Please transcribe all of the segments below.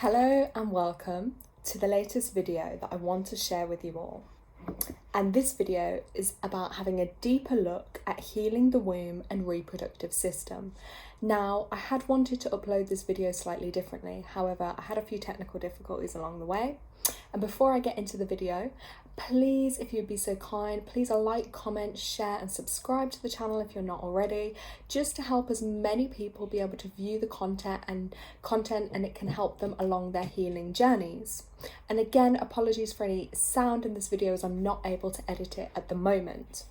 Hello and welcome to the latest video that I want to share with you all. And this video is about having a deeper look at healing the womb and reproductive system. Now, I had wanted to upload this video slightly differently, however, I had a few technical difficulties along the way. And before I get into the video, please, if you'd be so kind, please like, comment, share and subscribe to the channel if you're not already, just to help as many people be able to view the content and it can help them along their healing journeys. And again, apologies for any sound in this video as I'm not able to edit it at the moment.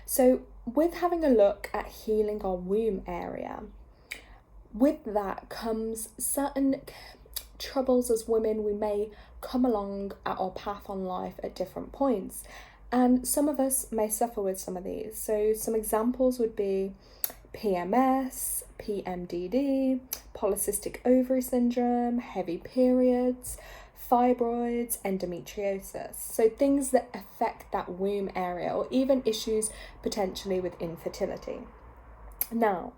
So with having a look at healing our womb area, with that comes certain troubles as women. We may come along at our path on life at different points, and some of us may suffer with some of these. So some examples would be PMS, PMDD, polycystic ovary syndrome, heavy periods, fibroids, endometriosis. So things that affect that womb area, or even issues potentially with infertility. Now,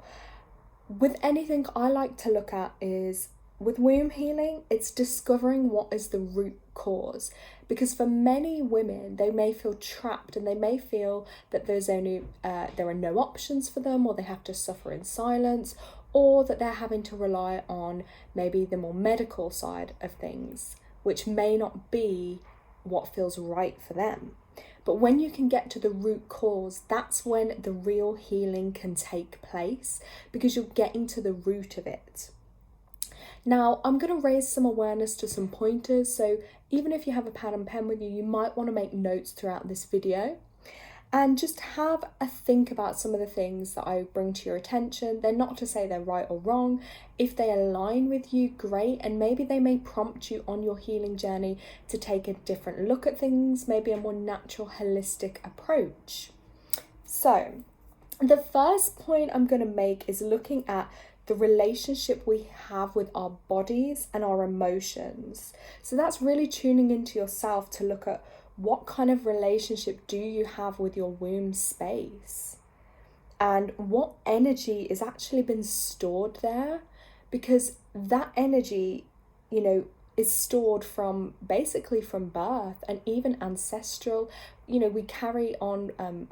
with anything I like to look at is, with womb healing, it's discovering what is the root cause. Because for many women, they may feel trapped and they may feel that there are no options for them, or they have to suffer in silence, or that they're having to rely on maybe the more medical side of things, which may not be what feels right for them. But when you can get to the root cause, that's when the real healing can take place, because you're getting to the root of it. Now, I'm going to raise some awareness to some pointers, so even if you have a pad and pen with you, you might want to make notes throughout this video and just have a think about some of the things that I bring to your attention. They're not to say they're right or wrong. If they align with you, great, and maybe they may prompt you on your healing journey to take a different look at things, maybe a more natural, holistic approach. So, the first point I'm going to make is looking at the relationship we have with our bodies and our emotions. So that's really tuning into yourself to look at what kind of relationship do you have with your womb space, and what energy is actually been stored there, because that energy, is stored from basically from birth and even ancestral. We carry on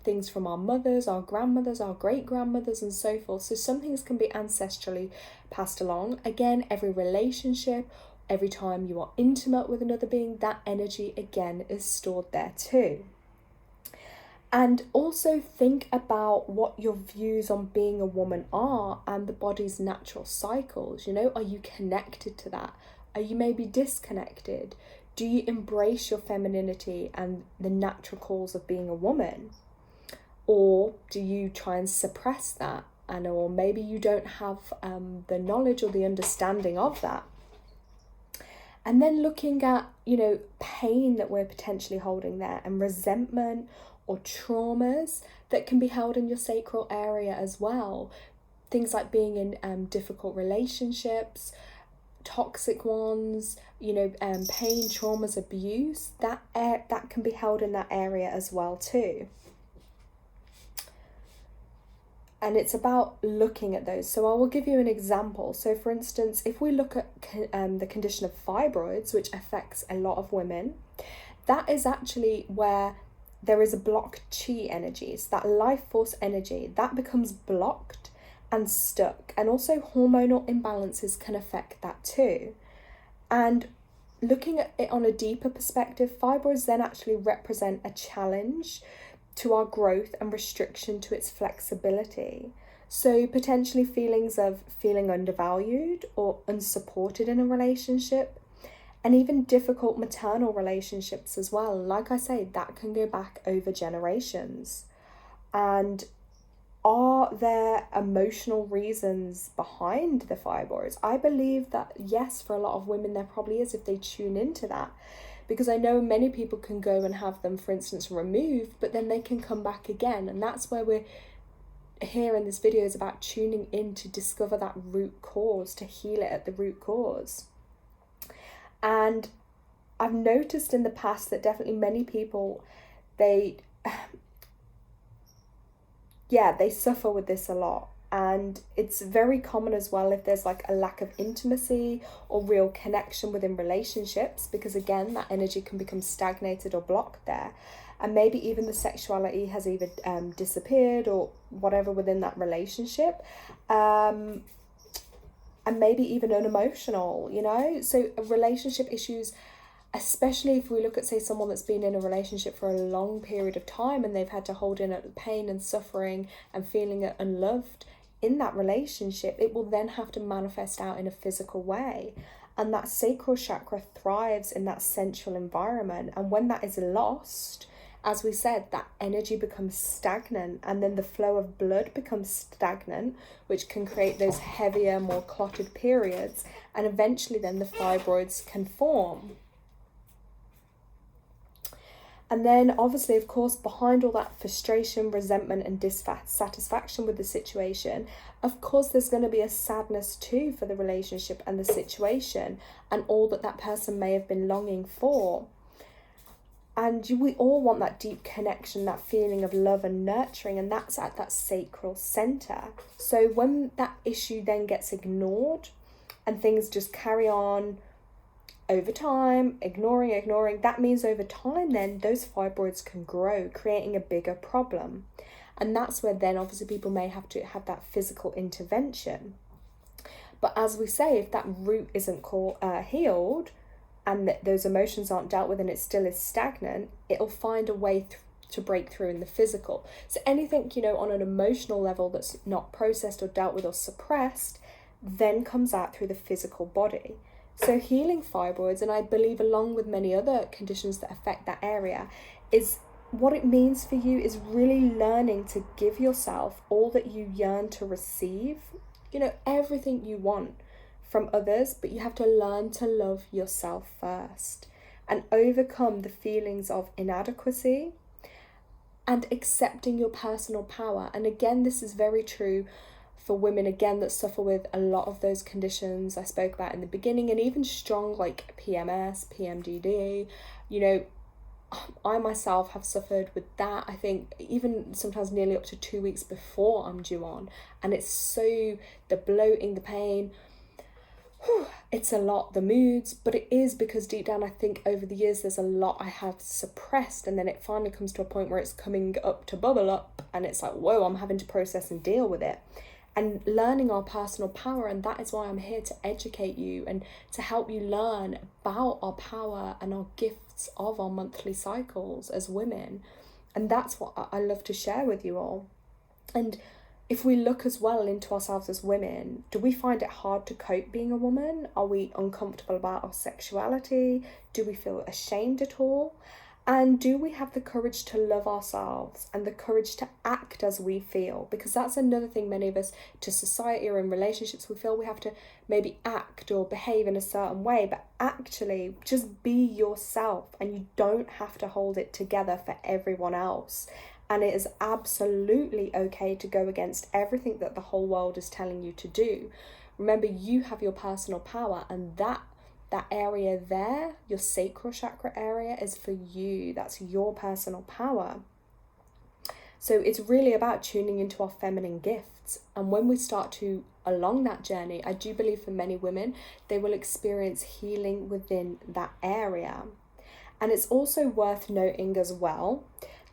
things from our mothers, our grandmothers, our great-grandmothers and so forth. So some things can be ancestrally passed along. Again, every relationship, every time you are intimate with another being, that energy again is stored there too. And also think about what your views on being a woman are and the body's natural cycles. Are you connected to that? Are you maybe disconnected? Do you embrace your femininity and the natural cause of being a woman? Or do you try and suppress that? Or maybe you don't have the knowledge or the understanding of that. And then looking at, pain that we're potentially holding there, and resentment or traumas that can be held in your sacral area as well. Things like being in difficult relationships, toxic ones, pain, traumas, abuse, that can be held in that area as well too. And it's about looking at those. So I will give you an example. So for instance, if we look at the condition of fibroids, which affects a lot of women, that is actually where there is a blocked chi energy. So that life force energy, that becomes blocked and stuck. And also hormonal imbalances can affect that too. And looking at it on a deeper perspective, fibroids then actually represent a challenge to our growth and restriction to its flexibility. So potentially feelings of feeling undervalued or unsupported in a relationship, and even difficult maternal relationships as well. Like I say, that can go back over generations. And are there emotional reasons behind the fibroids? I believe that yes, for a lot of women there probably is, if they tune into that. Because I know many people can go and have them, for instance, removed, but then they can come back again. And that's where we're here in this video, is about tuning in to discover that root cause, to heal it at the root cause. And I've noticed in the past that definitely many people, they suffer with this a lot. And it's very common as well if there's like a lack of intimacy or real connection within relationships, because again, that energy can become stagnated or blocked there. And maybe even the sexuality has either disappeared or whatever within that relationship. And maybe even unemotional, you know? So relationship issues, especially if we look at, say, someone that's been in a relationship for a long period of time and they've had to hold in at pain and suffering and feeling unloved in that relationship, it will then have to manifest out in a physical way. And that sacral chakra thrives in that sensual environment. And when that is lost, as we said, that energy becomes stagnant, and then the flow of blood becomes stagnant, which can create those heavier, more clotted periods. And eventually then the fibroids can form. And then obviously, of course, behind all that frustration, resentment and dissatisfaction with the situation, of course, there's going to be a sadness too for the relationship and the situation and all that that person may have been longing for. And we all want that deep connection, that feeling of love and nurturing, and that's at that sacral center. So when that issue then gets ignored and things just carry on over time, ignoring, that means over time then those fibroids can grow, creating a bigger problem. And that's where then obviously people may have to have that physical intervention. But as we say, if that root isn't healed and that those emotions aren't dealt with and it still is stagnant, it'll find a way to break through in the physical. So anything, you know, on an emotional level that's not processed or dealt with or suppressed then comes out through the physical body. So healing fibroids, and I believe along with many other conditions that affect that area, is what it means for you is really learning to give yourself all that you yearn to receive, you know, everything you want from others, but you have to learn to love yourself first and overcome the feelings of inadequacy and accepting your personal power. And again, this is very true for women, again, that suffer with a lot of those conditions I spoke about in the beginning, and even strong like PMS, PMDD, you know, I myself have suffered with that, I think even sometimes nearly up to 2 weeks before I'm due on. And it's so, the bloating, the pain, it's a lot, the moods, but it is because deep down I think over the years there's a lot I have suppressed, and then it finally comes to a point where it's coming up to bubble up and it's like, whoa, I'm having to process and deal with it. And learning our personal power, and that is why I'm here to educate you and to help you learn about our power and our gifts of our monthly cycles as women. And that's what I love to share with you all. And if we look as well into ourselves as women, do we find it hard to cope being a woman? Are we uncomfortable about our sexuality? Do we feel ashamed at all? And do we have the courage to love ourselves and the courage to act as we feel? Because that's another thing many of us, to society or in relationships, we feel we have to maybe act or behave in a certain way, but actually just be yourself, and you don't have to hold it together for everyone else. And it is absolutely okay to go against everything that the whole world is telling you to do. Remember, you have your personal power, and that area there, your sacral chakra area, is for you. That's your personal power. So it's really about tuning into our feminine gifts. And when we start to along that journey, I do believe for many women, they will experience healing within that area. And it's also worth noting as well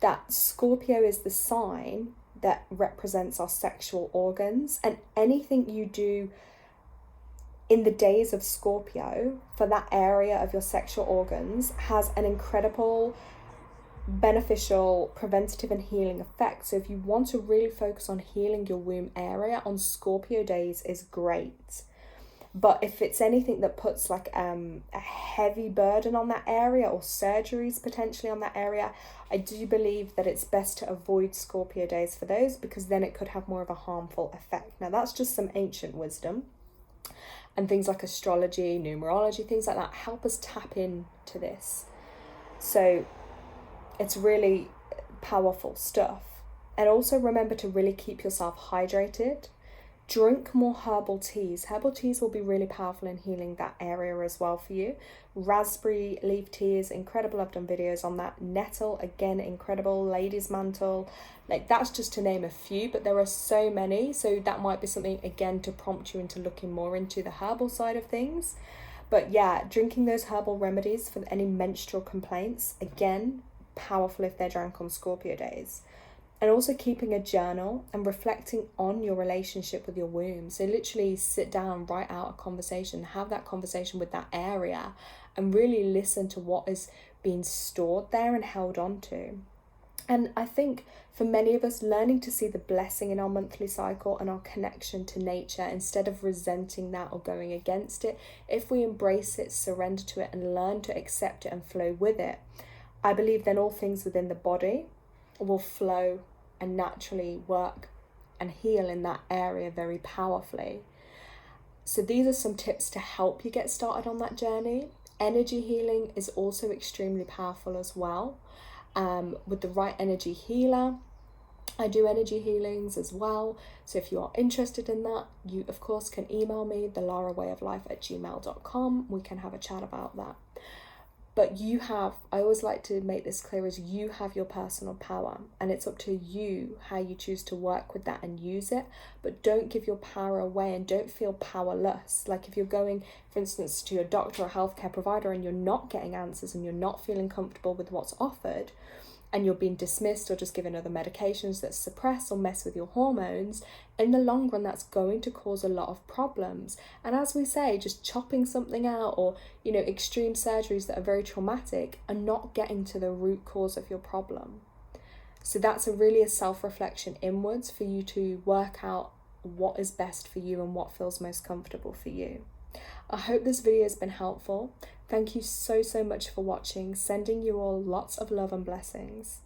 that Scorpio is the sign that represents our sexual organs, and anything you do in the days of Scorpio for that area of your sexual organs has an incredible beneficial preventative and healing effect. So if you want to really focus on healing your womb area on Scorpio days is great. But if it's anything that puts like a heavy burden on that area, or surgeries potentially on that area, I do believe that it's best to avoid Scorpio days for those, because then it could have more of a harmful effect. Now that's just some ancient wisdom. And things like astrology, numerology, things like that help us tap into this. So it's really powerful stuff. And also remember to really keep yourself hydrated. Drink more herbal teas. Herbal teas will be really powerful in healing that area as well for you. Raspberry leaf tea is incredible. I've done videos on that. Nettle, again, incredible. Lady's mantle. Like, that's just to name a few, but there are so many. So that might be something, again, to prompt you into looking more into the herbal side of things. But yeah, drinking those herbal remedies for any menstrual complaints, again, powerful if they're drank on Scorpio days. And also keeping a journal and reflecting on your relationship with your womb. So literally sit down, write out a conversation, have that conversation with that area, and really listen to what is being stored there and held on to. And I think for many of us, learning to see the blessing in our monthly cycle and our connection to nature instead of resenting that or going against it, if we embrace it, surrender to it, and learn to accept it and flow with it, I believe then all things within the body will flow and naturally work and heal in that area very powerfully. So these are some tips to help you get started on that journey. Energy healing is also extremely powerful as well. With the right energy healer, I do energy healings as well. So if you are interested in that, you of course can email me, thelarawayoflife@gmail.com. We can have a chat about that. But you have, I always like to make this clear, is you have your personal power, and it's up to you how you choose to work with that and use it. But don't give your power away and don't feel powerless. Like if you're going, for instance, to your doctor or healthcare provider and you're not getting answers and you're not feeling comfortable with what's offered, and you're being dismissed or just given other medications that suppress or mess with your hormones, in the long run, that's going to cause a lot of problems. And as we say, just chopping something out or, extreme surgeries that are very traumatic are not getting to the root cause of your problem. So that's really a self-reflection inwards for you to work out what is best for you and what feels most comfortable for you. I hope this video has been helpful. Thank you so much for watching. Sending you all lots of love and blessings.